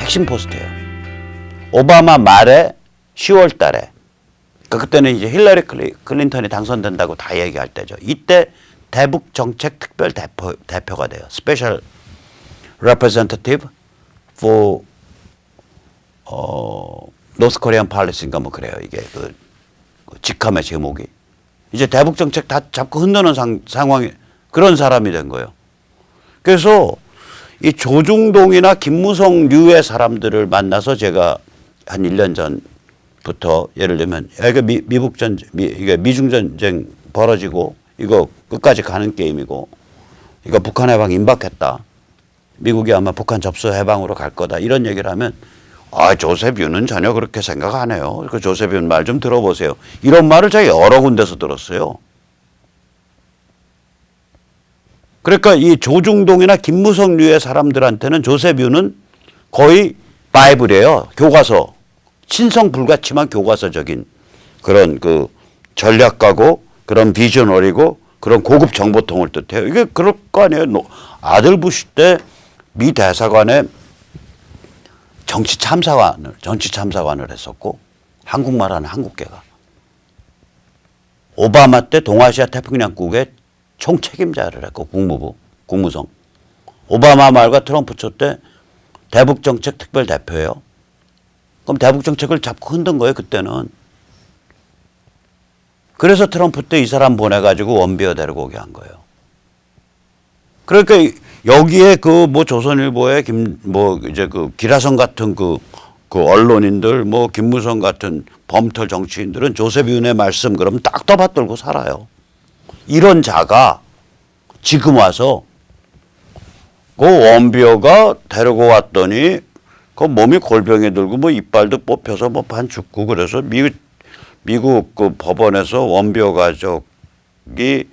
핵심 포스트예요. 오바마 말에 10월 달에 그때는 이제 힐러리 클린턴이 당선된다고 다 얘기할 때죠. 이때 대북 정책 특별 대표가 돼요. Special Representative for North Korean Policy인가 뭐 그래요. 이게 그 직함의 제목이. 이제 대북 정책 다 잡고 흔드는 상황이 그런 사람이 된 거예요. 그래서 이 조중동이나 김무성류의 사람들을 만나서 제가 한 1년 전부터 예를 들면 이게 이게 미중 전쟁 벌어지고 이거 끝까지 가는 게임이고 이거 북한 해방 임박했다. 미국이 아마 북한 접수 해방으로 갈 거다. 이런 얘기를 하면 조셉 윤은 전혀 그렇게 생각 안 해요. 그 조셉 윤 말 좀 들어보세요. 이런 말을 제가 여러 군데서 들었어요. 그러니까 이 조중동이나 김무성류의 사람들한테는 조셉 윤은 거의 바이블이에요. 교과서. 친성 불가침한 교과서적인 그런 그 전략가고 그런 비저너리고 그런 고급 정보통을 뜻해요. 이게 그럴 거 아니에요. 아들 부시 때 미 대사관에 정치 참사관을 했었고 한국말하는 한국계가. 오바마 때 동아시아 태평양국의 총책임자를 했고 국무성. 오바마 말과 트럼프 초 때 대북정책 특별 대표예요. 그럼 대북정책을 잡고 흔든 거예요 그때는. 그래서 트럼프 때 이 사람 보내가지고 원비어 데리고 오게 한 거예요. 그러니까 여기에 그 뭐 조선일보의 이제 그 기라성 같은 그 언론인들 뭐 김무성 같은 범털 정치인들은 조셉 윤의 말씀 그러면 딱 떠받들고 살아요. 이런 자가 지금 와서 그 원비어가 데리고 왔더니 그 몸이 골병이 들고 뭐 이빨도 뽑혀서 뭐 반 죽고 그래서 미국 그 법원에서 원비어 가족이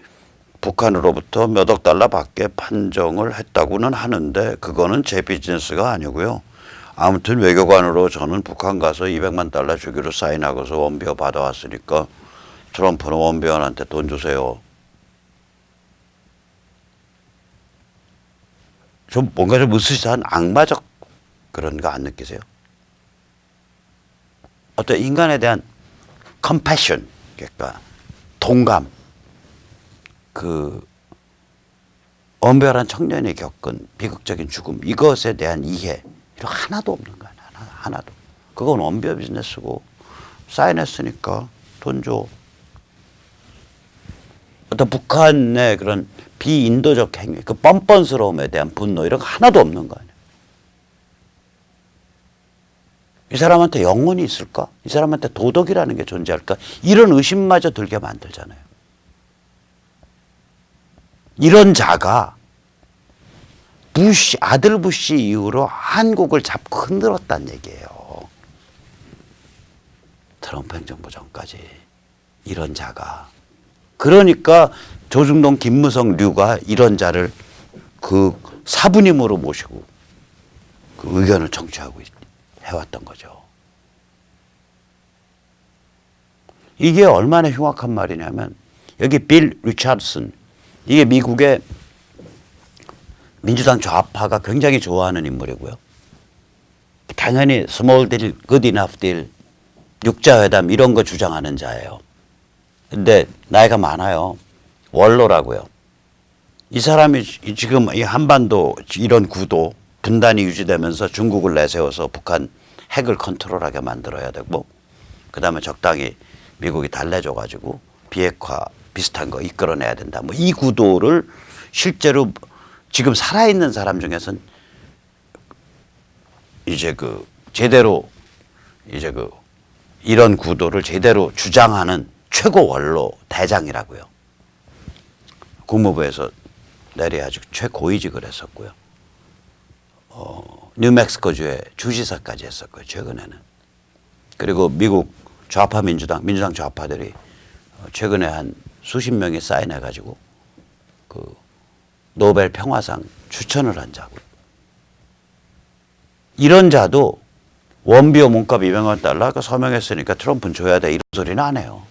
북한으로부터 몇 억 달러 밖에 판정을 했다고는 하는데 그거는 제 비즈니스가 아니고요. 아무튼 외교관으로 저는 북한 가서 200만 달러 주기로 사인하고서 원비어 받아왔으니까 트럼프는 원비어한테 돈 주세요. 좀 뭔가 좀 으스스한 악마적 그런 거 안 느끼세요? 어떤 인간에 대한 compassion, 그러니까 동감, 언별한 청년이 겪은 비극적인 죽음, 이것에 대한 이해, 이런 하나도 없는 거야. 하나도. 그건 언별 비즈니스고, 사인했으니까 돈 줘. 어떤 북한의 그런 비인도적 행위, 그 뻔뻔스러움에 대한 분노, 이런 거 하나도 없는 거 아니야. 이 사람한테 영혼이 있을까? 이 사람한테 도덕이라는 게 존재할까? 이런 의심마저 들게 만들잖아요. 이런 자가 아들 부시 이후로 한국을 잡고 흔들었다는 얘기예요. 트럼프 행정부 전까지 이런 자가. 그러니까 조중동 김무성류가 이런 자를 그 사부님으로 모시고 그 의견을 청취하고 해왔던 거죠. 이게 얼마나 흉악한 말이냐면 여기 빌 리차드슨, 이게 미국의 민주당 좌파가 굉장히 좋아하는 인물이고요. 당연히 스몰 딜, good enough 딜, 육자회담 이런 거 주장하는 자예요. 근데 나이가 많아요. 원로라고요. 이 사람이 지금 이 한반도 이런 구도 분단이 유지되면서 중국을 내세워서 북한 핵을 컨트롤하게 만들어야 되고 그다음에 적당히 미국이 달래줘가지고 비핵화 비슷한 거 이끌어내야 된다. 뭐 이 구도를 실제로 지금 살아있는 사람 중에서는 이제 제대로 이제 이런 구도를 제대로 주장하는 최고 원로 대장이라고요. 국무부에서 내려가지고 최고위직을 했었고요. 뉴멕시코주의 주지사까지 했었고요. 최근에는. 그리고 미국 좌파 민주당 좌파들이 최근에 한 수십 명이 사인해가지고 노벨 평화상 추천을 한 자고. 이런 자도 원비어 몸값 200만 달러 서명했으니까 트럼프는 줘야 돼. 이런 소리는 안 해요.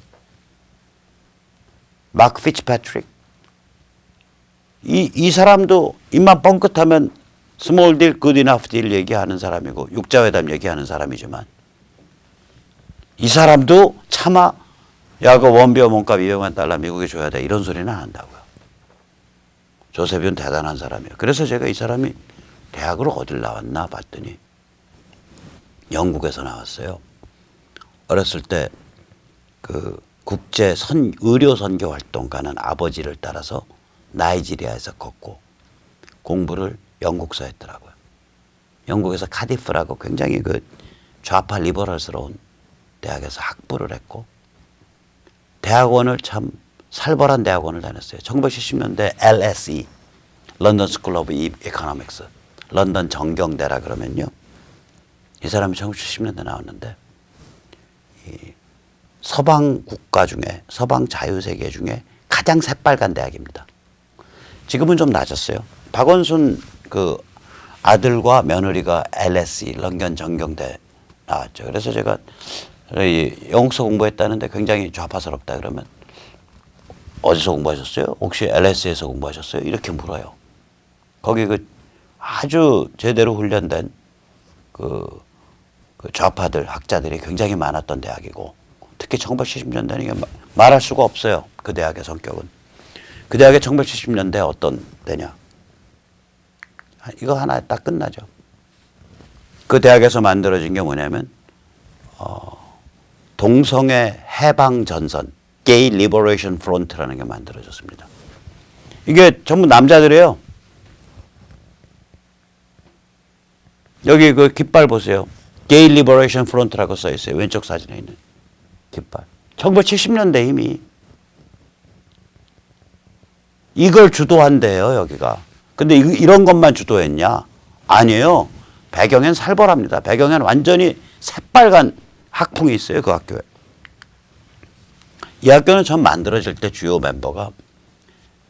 마크 피츠패트릭. 이 사람도 입만 뻥끗하면 스몰 딜, 굿 이너프 딜 얘기하는 사람이고 육자회담 얘기하는 사람이지만 이 사람도 차마 야, 그 원비어 몸값 200만 달러 미국에 줘야 돼 이런 소리는 안 한다고요. 조셉은 대단한 사람이에요. 그래서 제가 이 사람이 대학을 어딜 나왔나 봤더니 영국에서 나왔어요. 어렸을 때 그 국제 의료 선교 활동 가는 아버지를 따라서 나이지리아에서 걷고 공부를 영국서 했더라고요. 영국에서 카디프라고 굉장히 그 좌파 리버럴스러운 대학에서 학부를 했고 대학원을 참 살벌한 대학원을 다녔어요. 1970년대 LSE, 런던 스쿨 오브 이코노믹스, 런던 정경대라 그러면요. 이 사람이 1970년대 나왔는데 이 서방 국가 중에 서방 자유세계 중에 가장 새빨간 대학입니다. 지금은 좀 낮았어요. 박원순 그 아들과 며느리가 LSE, 런던 정경대 나왔죠. 그래서 제가 영국서 공부했다는데 굉장히 좌파스럽다 그러면 어디서 공부하셨어요? 혹시 LS에서 공부하셨어요? 이렇게 물어요. 거기 그 아주 제대로 훈련된 그 좌파들, 학자들이 굉장히 많았던 대학이고 특히 1970년대는 이게 말할 수가 없어요. 그 대학의 성격은. 그 대학의 1970년대 어떤 때냐. 이거 하나 딱 끝나죠. 그 대학에서 만들어진 게 뭐냐면 동성애 해방 전선, 게이 리버레이션 프론트라는 게 만들어졌습니다. 이게 전부 남자들이에요. 여기 그 깃발 보세요. 게이 리버레이션 프론트라고 써 있어요. 왼쪽 사진에 있는 깃발. 1970년대 이미 이걸 주도한대요, 여기가. 근데 이런 것만 주도했냐? 아니에요. 배경엔 살벌합니다. 배경엔 완전히 새빨간 학풍이 있어요, 그 학교에. 이 학교는 처음 만들어질 때 주요 멤버가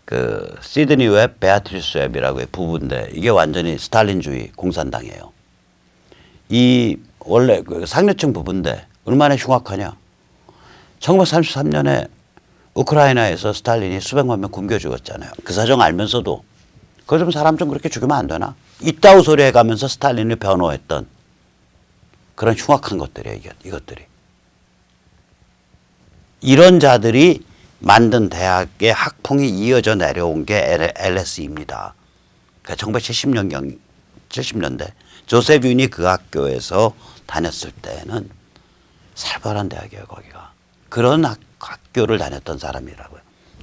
그 시드니 웹, 베아트리스 웹이라고의 부부인데 이게 완전히 스탈린주의 공산당이에요. 이 원래 그 상류층 부부인데 얼마나 흉악하냐. 1933년에 우크라이나에서 스탈린이 수백만 명 굶겨 죽었잖아요. 그 사정 알면서도 그거 좀 사람 좀 그렇게 죽이면 안 되나? 이따우 소리 해가면서 스탈린을 변호했던 그런 흉악한 것들이에요. 이것들이. 이런 자들이 만든 대학의 학풍이 이어져 내려온 게 LSE입니다. 그러니까 1970년대 조셉 윤이 그 학교에서 다녔을 때는 살벌한 대학이에요, 거기가. 그런 학교를 다녔던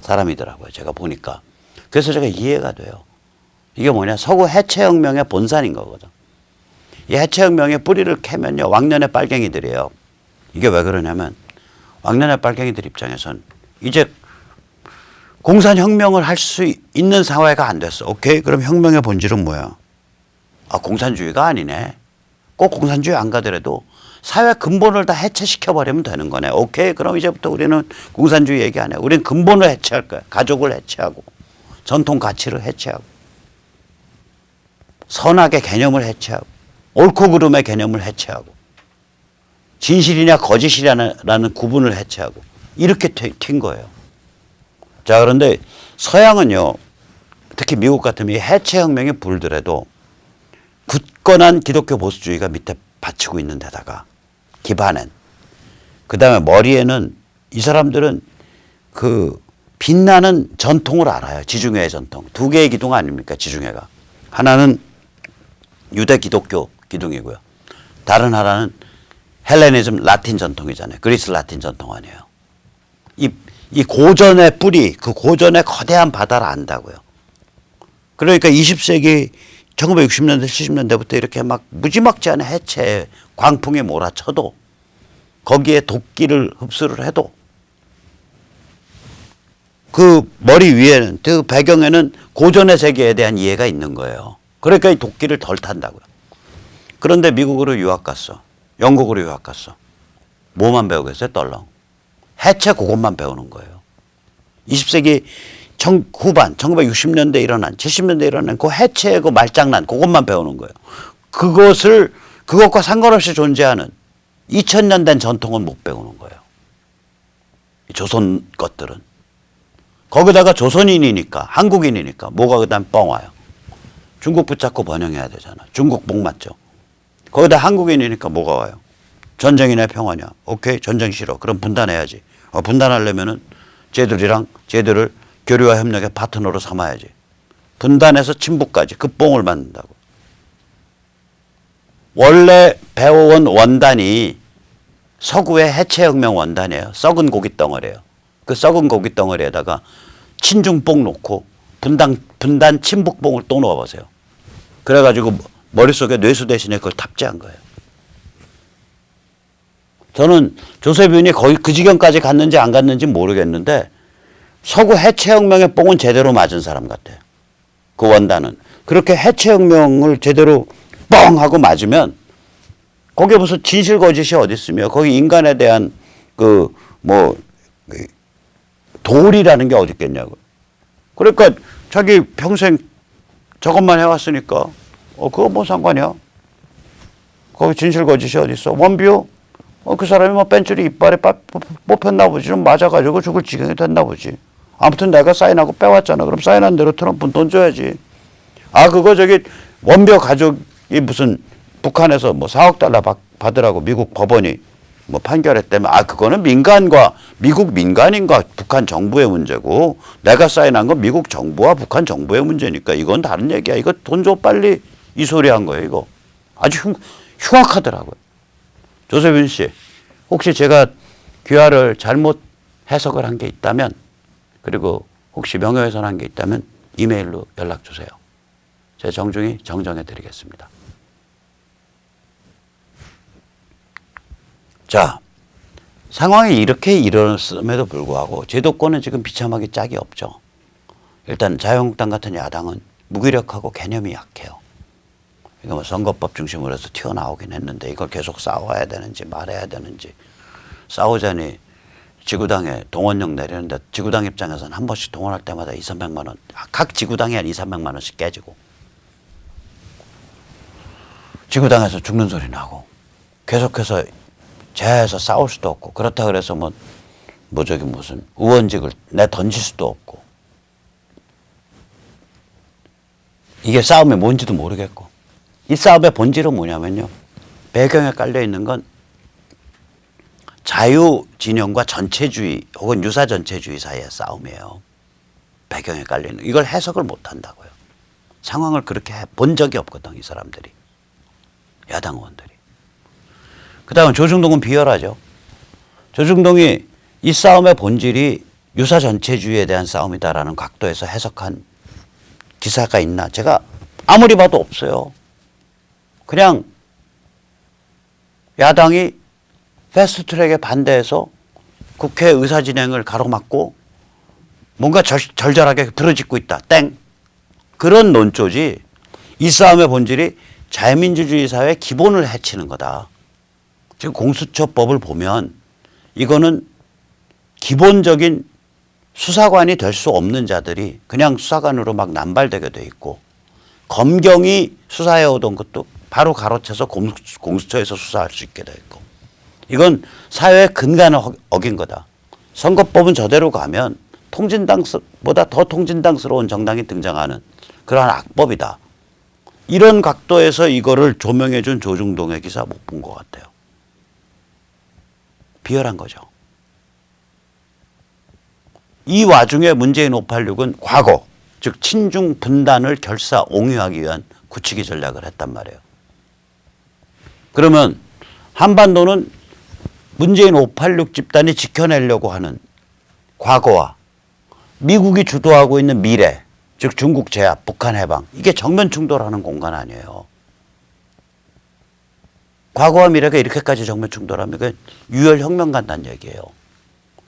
사람이더라고요. 제가 보니까. 그래서 제가 이해가 돼요. 이게 뭐냐, 서구 해체혁명의 본산인 거거든. 이 해체혁명의 뿌리를 캐면요, 왕년의 빨갱이들이에요. 이게 왜 그러냐면 왕년의 빨갱이들 입장에선 이제 공산혁명을 할 수 있는 사회가 안 됐어. 오케이? 그럼 혁명의 본질은 뭐야? 아, 공산주의가 아니네. 꼭 공산주의 안 가더라도 사회 근본을 다 해체시켜버리면 되는 거네. 오케이? 그럼 이제부터 우리는 공산주의 얘기 안 해. 우리는 근본을 해체할 거야. 가족을 해체하고 전통 가치를 해체하고 선악의 개념을 해체하고 옳고 그름의 개념을 해체하고 진실이냐 거짓이냐라는 구분을 해체하고 이렇게 튄 거예요. 자, 그런데 서양은요, 특히 미국 같으면 해체혁명이 불더라도 굳건한 기독교 보수주의가 밑에 받치고 있는 데다가 기반엔 그 다음에 머리에는 이 사람들은 그 빛나는 전통을 알아요. 지중해의 전통. 두 개의 기둥 아닙니까? 지중해가. 하나는 유대 기독교 기둥이고요. 다른 하나는 헬레니즘 라틴 전통이잖아요. 그리스 라틴 전통 아니에요. 이 고전의 뿌리, 그 고전의 거대한 바다를 안다고요. 그러니까 20세기 1960년대, 70년대부터 이렇게 막 무지막지 않은 해체 광풍이 몰아쳐도 거기에 도끼를 흡수를 해도 그 머리 위에는, 그 배경에는 고전의 세계에 대한 이해가 있는 거예요. 그러니까 이 도끼를 덜 탄다고요. 그런데 미국으로 유학 갔어. 영국으로 유학 갔어. 뭐만 배우겠어요? 떨렁. 해체 그것만 배우는 거예요. 20세기 후반 1960년대 일어난 70년대 일어난 그 해체의 그 말장난 그것만 배우는 거예요. 그것과 상관없이 존재하는 2000년 된 전통은 못 배우는 거예요. 조선 것들은. 거기다가 조선인이니까 한국인이니까 뭐가 그다음 뻥 와요. 중국 붙잡고 번영해야 되잖아. 중국복 맞죠. 거기다 한국인이니까 뭐가 와요? 전쟁이냐 평화냐. 오케이 전쟁 싫어. 그럼 분단해야지. 분단하려면은 쟤들을 교류와 협력의 파트너로 삼아야지. 분단해서 친북까지 그 뽕을 만든다고. 원래 배워온 원단이 서구의 해체혁명 원단이에요. 썩은 고기 덩어리예요. 그 썩은 고기 덩어리에다가 친중뽕 놓고 분단 친북뽕을 또 넣어보세요. 그래가지고 머릿속에 뇌수 대신에 그걸 탑재한 거예요. 저는 조세빈이 거의 그 지경까지 갔는지 안 갔는지 모르겠는데 서구 해체혁명의 뽕은 제대로 맞은 사람 같아요. 그 원단은. 그렇게 해체혁명을 제대로 뻥 하고 맞으면 거기에 무슨 진실 거짓이 어디 있으며 거기 인간에 대한 도리라는 게 어디 있겠냐고. 그러니까 자기 평생 저것만 해왔으니까 그거 뭐 상관이야. 거기 진실 거짓이 어디 있어. 원비요? 그 사람이 뭐 벤줄이 이빨에 뽑혔나 보지. 좀 맞아가지고 죽을 지경이 됐나 보지. 아무튼 내가 사인하고 빼왔잖아. 그럼 사인한 대로 트럼프는 돈 줘야지. 그거 원벼 가족이 무슨 북한에서 뭐 4억 달러 받으라고 미국 법원이 뭐 판결했다면 그거는 미국 민간인과 북한 정부의 문제고 내가 사인한 건 미국 정부와 북한 정부의 문제니까 이건 다른 얘기야. 이거 돈 줘 빨리 이 소리 한 거예요. 이거 아주 흉악하더라고요. 조세빈 씨 혹시 제가 귀화를 잘못 해석을 한 게 있다면 그리고 혹시 명예훼손한 게 있다면 이메일로 연락 주세요. 제가 정중히 정정해 드리겠습니다. 자, 상황이 이렇게 일어났음에도 불구하고 제도권은 지금 비참하게 짝이 없죠. 일단 자유한국당 같은 야당은 무기력하고 개념이 약해요. 이거 뭐 선거법 중심으로 해서 튀어나오긴 했는데 이걸 계속 싸워야 되는지 말해야 되는지 싸우자니 지구당에 동원령 내리는데 지구당 입장에서는 한 번씩 동원할 때마다 200~300만 원 각 지구당에 한 200~300만 원씩 깨지고 지구당에서 죽는 소리 나고 계속해서 제해서 싸울 수도 없고 그렇다 그래서 무슨 의원직을 내 던질 수도 없고 이게 싸움이 뭔지도 모르겠고 이 싸움의 본질은 뭐냐면요. 배경에 깔려 있는 건 자유 진영과 전체주의 혹은 유사 전체주의 사이의 싸움이에요. 배경에 깔려 있는 이걸 해석을 못 한다고요. 상황을 그렇게 본 적이 없거든 이 사람들이. 야당 의원들이. 그다음에 조중동은 비열하죠. 조중동이 이 싸움의 본질이 유사 전체주의에 대한 싸움이다라는 각도에서 해석한 기사가 있나? 제가 아무리 봐도 없어요. 그냥 야당이 패스트트랙에 반대해서 국회 의사진행을 가로막고 뭔가 절절하게 부르짖고 있다. 땡. 그런 논조지 이 싸움의 본질이 자유민주주의 사회의 기본을 해치는 거다. 지금 공수처법을 보면 이거는 기본적인 수사관이 될 수 없는 자들이 그냥 수사관으로 막 남발되게 돼 있고 검경이 수사해 오던 것도 바로 가로채서 공수처에서 수사할 수 있게 돼 있고 이건 사회의 근간을 어긴 거다. 선거법은 저대로 가면 통진당보다 더 통진당스러운 정당이 등장하는 그러한 악법이다. 이런 각도에서 이거를 조명해 준 조중동의 기사 못 본 것 같아요. 비열한 거죠. 이 와중에 문재인 586은 과거 즉 친중 분단을 결사옹위하기 위한 굳히기 전략을 했단 말이에요. 그러면 한반도는 문재인 586 집단이 지켜내려고 하는 과거와 미국이 주도하고 있는 미래 즉 중국 제압, 북한 해방 이게 정면 충돌하는 공간 아니에요. 과거와 미래가 이렇게까지 정면 충돌하면 그 유혈혁명 간다는 얘기예요.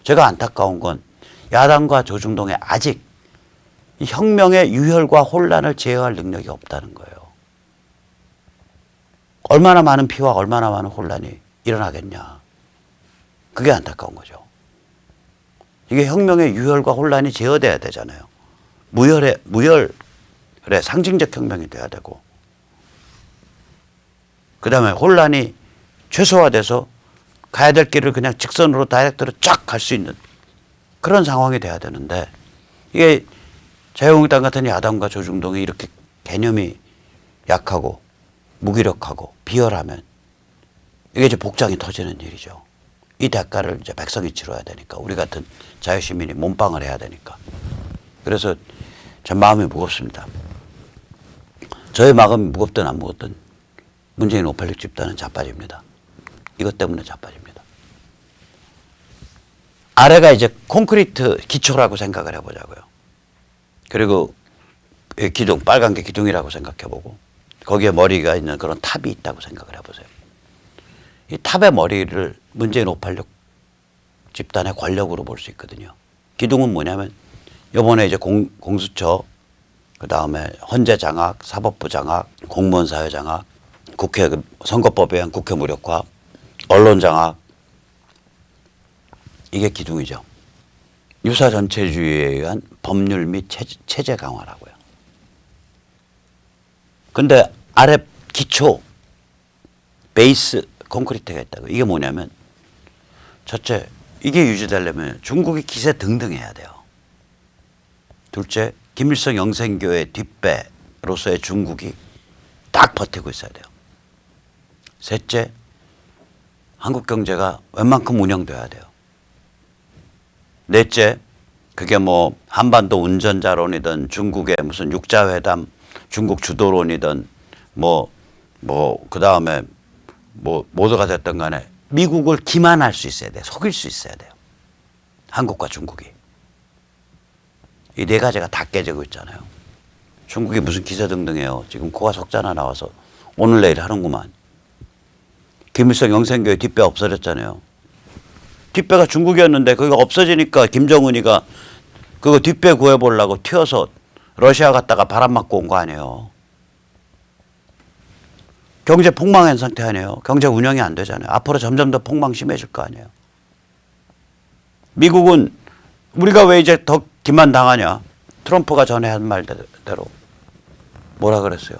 제가 안타까운 건 야당과 조중동에 아직 이 혁명의 유혈과 혼란을 제어할 능력이 없다는 거예요. 얼마나 많은 피와 얼마나 많은 혼란이 일어나겠냐. 그게 안타까운 거죠. 이게 혁명의 유혈과 혼란이 제어돼야 되잖아요. 무혈의 상징적 혁명이 돼야 되고 그 다음에 혼란이 최소화돼서 가야 될 길을 그냥 직선으로 다이렉트로 쫙 갈 수 있는 그런 상황이 돼야 되는데 이게 자유한국당 같은 야당과 조중동이 이렇게 개념이 약하고 무기력하고 비열하면 이게 이제 복장이 터지는 일이죠. 이 대가를 이제 백성이 치러야 되니까, 우리 같은 자유시민이 몸빵을 해야 되니까. 그래서 참 마음이 무겁습니다. 저의 마음이 무겁든 안 무겁든 문재인 586 집단은 자빠집니다. 이것 때문에 자빠집니다. 아래가 이제 콘크리트 기초라고 생각을 해보자고요. 그리고 기둥, 빨간 게 기둥이라고 생각해보고, 거기에 머리가 있는 그런 탑이 있다고 생각을 해보세요. 이 탑의 머리를 문재인 586 집단의 권력으로 볼 수 있거든요. 기둥은 뭐냐면 이번에 이제 공수처, 그 다음에 헌재 장악, 사법부 장악, 공무원 사회 장악, 국회 선거법에 의한 국회 무력화, 언론 장악, 이게 기둥이죠. 유사 전체주의에 의한 법률 및 체제 강화라고요. 근데 아래 기초, 베이스 콘크리트가 있다고. 이게 뭐냐면, 첫째, 이게 유지되려면 중국이 기세 등등해야 돼요. 둘째, 김일성 영생교의 뒷배로서의 중국이 딱 버티고 있어야 돼요. 셋째, 한국 경제가 웬만큼 운영돼야 돼요. 넷째, 그게 뭐 한반도 운전자론이든 중국의 무슨 육자회담, 중국 주도론이든 그 다음에 모두가 됐든 간에 미국을 기만할 수 있어야 돼요. 속일 수 있어야 돼요. 한국과 중국이. 이 네 가지가 다 깨지고 있잖아요. 중국이 무슨 기세등등해요. 지금 코가 석자나 나와서 오늘 내일 하는구만. 김일성 영생교의 뒷배 없어졌잖아요. 뒷배가 중국이었는데 그거 없어지니까 김정은이가 그거 뒷배 구해보려고 튀어서 러시아 갔다가 바람 맞고 온 거 아니에요. 경제 폭망한 상태 아니에요. 경제 운영이 안 되잖아요. 앞으로 점점 더 폭망 심해질 거 아니에요. 미국은 우리가 왜 이제 더 기만당하냐. 트럼프가 전에 한 말대로 뭐라 그랬어요.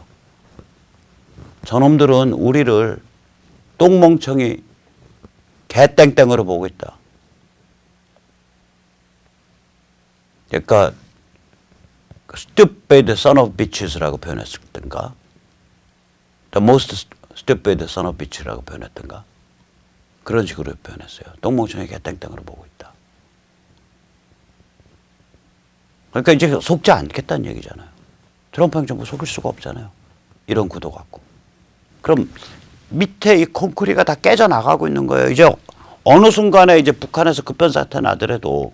저놈들은 우리를 똥멍청이 개땡땡으로 보고 있다. 그러니까 stupid son of bitches라고 표현했던가, the most stupid son of bitch라고 표현했던가, 그런 식으로 표현했어요. 똥멍청이 개땡땡으로 보고 있다. 그러니까 이제 속지 않겠다는 얘기잖아요. 트럼프 행정부 속일 수가 없잖아요. 이런 구도 갖고. 그럼 밑에 이 콘크리트가 다 깨져 나가고 있는 거예요. 이제 어느 순간에 이제 북한에서 급변사태 나더라도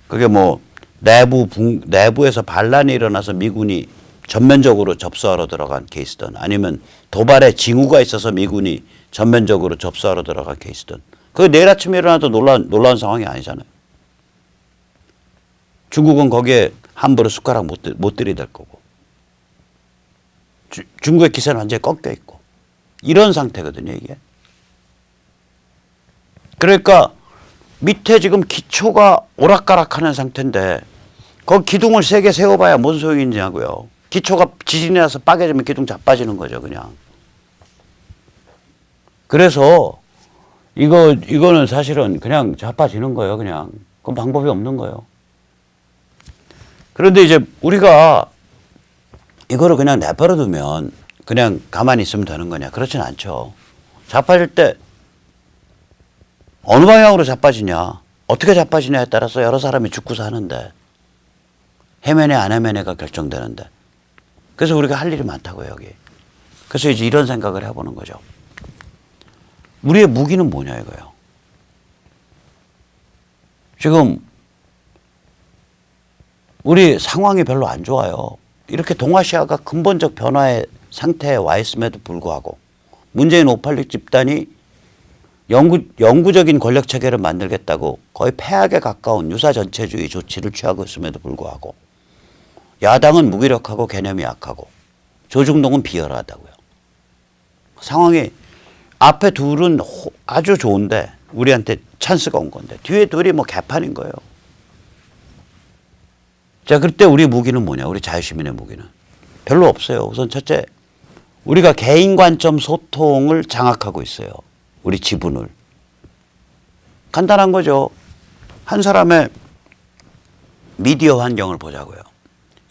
그게 뭐 내부에서 반란이 일어나서 미군이 전면적으로 접수하러 들어간 케이스든, 아니면 도발에 징후가 있어서 미군이 전면적으로 접수하러 들어간 케이스든, 그게 내일 아침에 일어나도 놀라운 상황이 아니잖아요. 중국은 거기에 함부로 숟가락 못 들이댈 거고, 중국의 기세는 완전히 꺾여 있고, 이런 상태거든요, 이게. 그러니까 밑에 지금 기초가 오락가락하는 상태인데 거기 기둥을 세게 세워봐야 뭔 소용이 있냐고요. 기초가 지진이 나서 빠개지면 기둥 자빠지는 거죠, 그냥. 그래서 이거는 사실은 그냥 자빠지는 거예요, 그냥. 그건 방법이 없는 거예요. 그런데 이제 우리가 이거를 그냥 내버려 두면 그냥 가만히 있으면 되는 거냐? 그렇진 않죠. 자빠질 때 어느 방향으로 자빠지냐, 어떻게 자빠지냐에 따라서 여러 사람이 죽고 사는데, 헤매네 안 헤매네가 결정되는데, 그래서 우리가 할 일이 많다고요, 여기. 그래서 이제 이런 생각을 해보는 거죠. 우리의 무기는 뭐냐 이거예요. 지금 우리 상황이 별로 안 좋아요. 이렇게 동아시아가 근본적 변화의 상태에 와 있음에도 불구하고 문재인 586 집단이 영구적인 권력 체계를 만들겠다고 거의 폐악에 가까운 유사 전체주의 조치를 취하고 있음에도 불구하고 야당은 무기력하고 개념이 약하고 조중동은 비열하다고요. 상황이 앞에 둘은 아주 좋은데 우리한테 찬스가 온 건데 뒤에 둘이 뭐 개판인 거예요. 자, 그때 우리 무기는 뭐냐? 우리 자유시민의 무기는 별로 없어요. 우선 첫째, 우리가 개인 관점 소통을 장악하고 있어요. 우리 지분을. 간단한 거죠. 한 사람의 미디어 환경을 보자고요.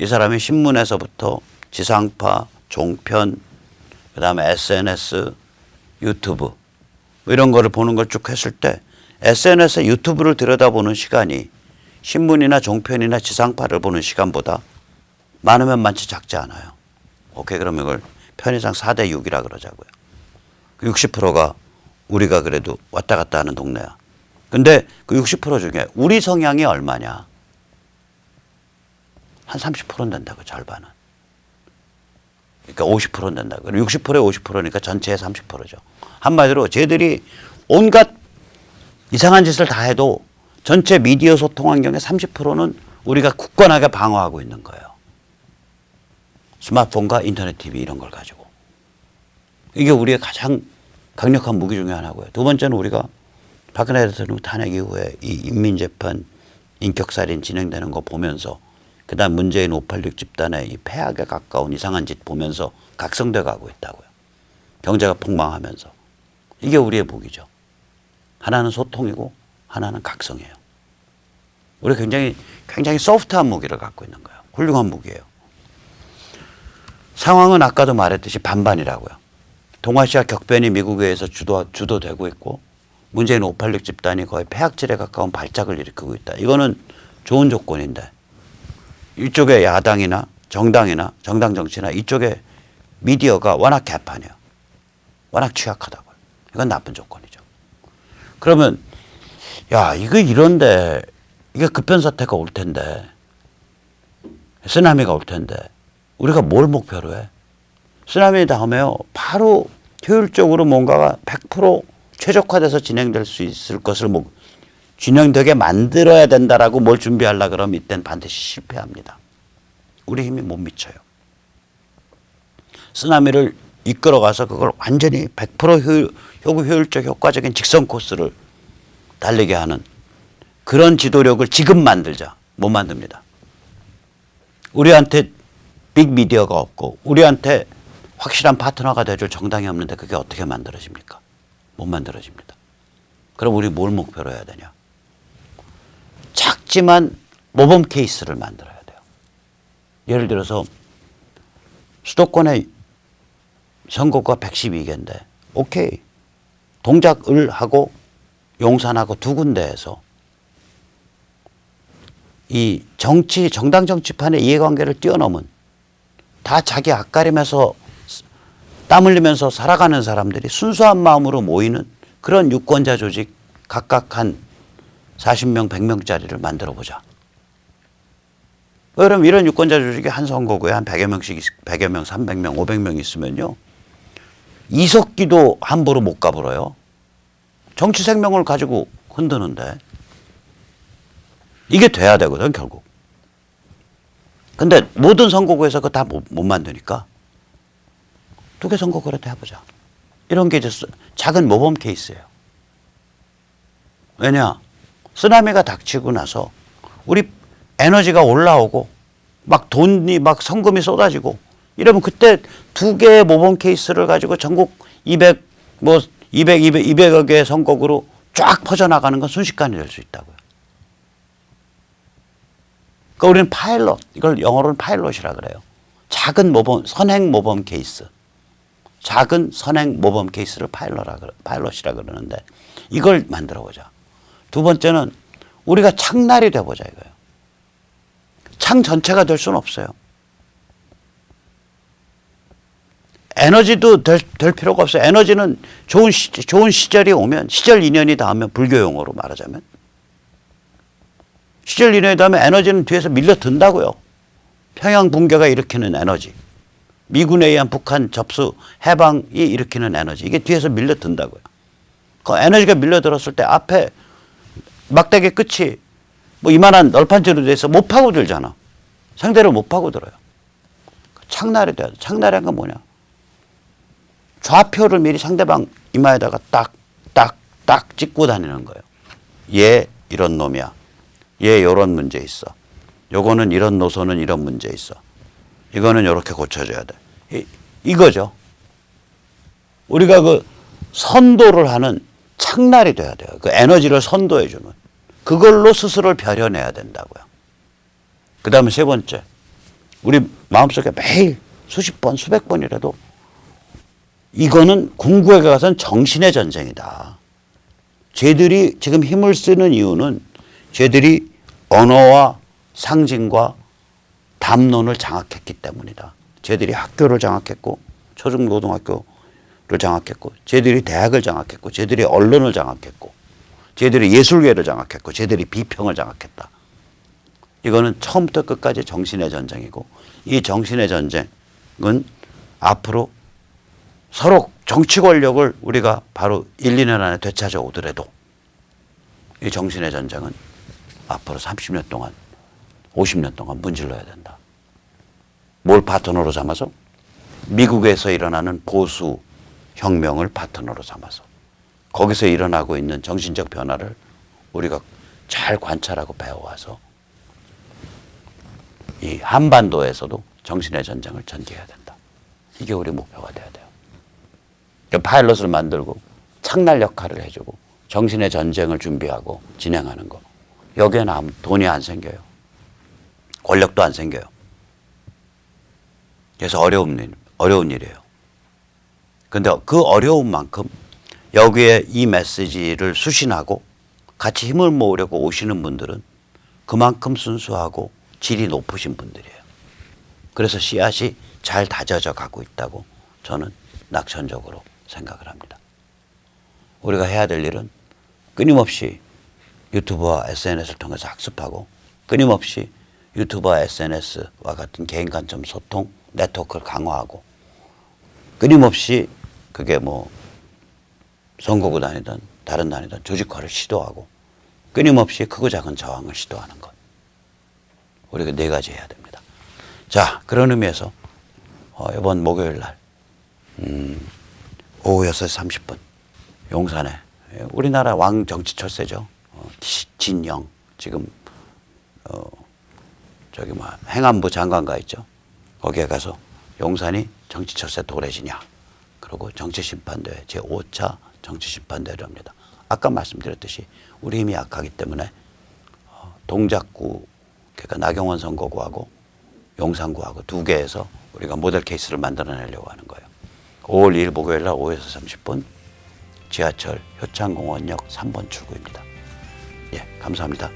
이 사람이 신문에서부터 지상파, 종편, 그다음에 SNS, 유튜브 뭐 이런 거를 보는 걸 쭉 했을 때 SNS에 유튜브를 들여다보는 시간이 신문이나 종편이나 지상파를 보는 시간보다 많으면 많지 작지 않아요. 오케이, 그러면 이걸 편의상 4대 6이라 그러자고요. 60%가 우리가 그래도 왔다 갔다 하는 동네야. 근데 그 60% 중에 우리 성향이 얼마냐? 한 30%는 된다고, 절반은. 그러니까 50%는 된다고. 60%에 50%니까 전체의 30%죠. 한마디로 쟤들이 온갖 이상한 짓을 다 해도 전체 미디어 소통 환경의 30%는 우리가 굳건하게 방어하고 있는 거예요. 스마트폰과 인터넷 TV 이런 걸 가지고. 이게 우리의 가장 강력한 무기 중에 하나고요. 두 번째는 우리가 박근혜 대통령 탄핵 이후에 이 인민재판 인격살인 진행되는 거 보면서 그다음 문재인 586 집단의 이 폐악에 가까운 이상한 짓 보면서 각성돼 가고 있다고요. 경제가 폭망하면서. 이게 우리의 무기죠. 하나는 소통이고 하나는 각성이에요. 우리 굉장히 소프트한 무기를 갖고 있는 거예요. 훌륭한 무기예요. 상황은 아까도 말했듯이 반반이라고요. 동아시아 격변이 미국에 의해서 주도되고 있고 문재인 586 집단이 거의 폐악질에 가까운 발작을 일으키고 있다. 이거는 좋은 조건인데 이쪽에 야당이나 정당이나 정당 정치나 이쪽에 미디어가 워낙 개판이에요. 워낙 취약하다고요. 이건 나쁜 조건이죠. 그러면 야, 이거 이런데 이게 급변사태가 올 텐데 쓰나미가 올 텐데 우리가 뭘 목표로 해? 쓰나미 다음에요. 바로 효율적으로 뭔가가 100% 최적화돼서 진행될 수 있을 것을 진행되게 만들어야 된다라고 뭘 준비하려고 그러면 이때는 반드시 실패합니다. 우리 힘이 못 미쳐요. 쓰나미를 이끌어가서 그걸 완전히 100% 효율적 효과적인 직선 코스를 달리게 하는 그런 지도력을 지금 만들자. 못 만듭니다. 우리한테 빅미디어가 없고 우리한테 확실한 파트너가 돼줄 정당이 없는데 그게 어떻게 만들어집니까? 못 만들어집니다. 그럼 우리 뭘 목표로 해야 되냐? 작지만 모범 케이스를 만들어야 돼요. 예를 들어서 수도권의 선거가 112개인데 오케이. 동작을 하고 용산하고 두 군데에서 이 정당 정치판의 이해관계를 뛰어넘은 다 자기 앞가림에서 땀 흘리면서 살아가는 사람들이 순수한 마음으로 모이는 그런 유권자 조직 각각 한 40명, 100명짜리를 만들어 보자. 그럼 이런 유권자 조직이 한 선거구에 한 100여 명씩, 100여 명, 300명, 500명 있으면요. 이석기도 함부로 못 가불어요. 정치 생명을 가지고 흔드는데 이게 돼야 되거든, 결국. 근데 모든 선거구에서 그거 다 못 만드니까 2개 선거구라도 해보자. 이런 게 이제 작은 모범 케이스예요. 왜냐? 쓰나미가 닥치고 나서 우리 에너지가 올라오고 막 돈이 막 성금이 쏟아지고 이러면 그때 2개의 모범 케이스를 가지고 전국 200여 개의 선거구로 쫙 퍼져나가는 건 순식간에 될 수 있다고요. 그러니까 우리는 파일럿, 이걸 영어로는 파일럿이라 그래요. 작은 모범, 선행 모범 케이스. 작은 선행 모범 케이스를 파일럿이라 그러는데 이걸 만들어 보자. 두 번째는 우리가 창날이 돼보자 이거예요. 창 전체가 될 수는 없어요. 에너지도 될 필요가 없어요. 에너지는 좋은 시절이 오면, 시절 인연이 닿으면, 불교 용어로 말하자면 시절 인연이 닿으면 에너지는 뒤에서 밀려든다고요. 평양 붕괴가 일으키는 에너지, 미군에 의한 북한 접수 해방이 일으키는 에너지, 이게 뒤에서 밀려든다고요. 그 에너지가 밀려들었을 때 앞에 막대기 끝이 뭐 이만한 널판지로 돼서 못 파고들잖아. 상대를 못 파고들어요. 창날이 돼야 돼. 창날이란 건 뭐냐? 좌표를 미리 상대방 이마에다가 딱 찍고 다니는 거예요. 얘 이런 놈이야. 얘 이런 문제 있어. 요거는 이런 노선은 이런 문제 있어. 이거는 이렇게 고쳐줘야 돼. 이거죠. 우리가 그 선도를 하는 창날이 돼야 돼요. 그 에너지를 선도해 주는. 그걸로 스스로를 벼려내야 된다고요. 그 다음에 세 번째. 우리 마음속에 매일 수십 번, 수백 번이라도 이거는 궁극에 가서는 정신의 전쟁이다. 쟤들이 지금 힘을 쓰는 이유는 쟤들이 언어와 상징과 담론을 장악했기 때문이다. 쟤들이 학교를 장악했고 초중고등학교를 장악했고 쟤들이 대학을 장악했고 쟤들이 언론을 장악했고 쟤들이 예술계를 장악했고 쟤들이 비평을 장악했다. 이거는 처음부터 끝까지 정신의 전쟁이고 이 정신의 전쟁은 앞으로 서로 정치 권력을 우리가 바로 1, 2년 안에 되찾아오더라도 이 정신의 전쟁은 앞으로 30년 동안 50년 동안 문질러야 된다. 뭘 파트너로 삼아서? 미국에서 일어나는 보수 혁명을 파트너로 삼아서 거기서 일어나고 있는 정신적 변화를 우리가 잘 관찰하고 배워와서 이 한반도에서도 정신의 전쟁을 전개해야 된다. 이게 우리 목표가 돼야 돼요. 그러니까 파일럿을 만들고 창날 역할을 해주고 정신의 전쟁을 준비하고 진행하는 거. 여기에는 아무 돈이 안 생겨요. 권력도 안 생겨요. 그래서 어려운 일이에요. 근데 그 어려운 만큼 여기에 이 메시지를 수신하고 같이 힘을 모으려고 오시는 분들은 그만큼 순수하고 질이 높으신 분들이에요. 그래서 씨앗이 잘 다져져 가고 있다고 저는 낙천적으로 생각을 합니다. 우리가 해야 될 일은 끊임없이 유튜브와 SNS를 통해서 학습하고 끊임없이 유튜브와 SNS와 같은 개인 관점 소통 네트워크를 강화하고 끊임없이 그게 뭐 선거구 단위든 다른 단위든 조직화를 시도하고 끊임없이 크고 작은 저항을 시도하는 것. 우리가 네 가지 해야 됩니다. 자, 그런 의미에서 이번 목요일 날 오후 6시 30분 용산에 우리나라 왕 정치 철새죠. 진영 지금 저기 뭐 행안부 장관가 있죠. 거기에 가서 용산이 정치 철새 도래지냐. 그리고 정치심판대회 제5차 정치심판대회를 합니다. 아까 말씀드렸듯이 우리 힘이 약하기 때문에 동작구 그러니까 나경원 선거구하고 용산구하고 두 개에서 우리가 모델 케이스를 만들어내려고 하는 거예요. 5월 2일 목요일 날 오후 30분 지하철 효창공원역 3번 출구입니다. 예, 감사합니다.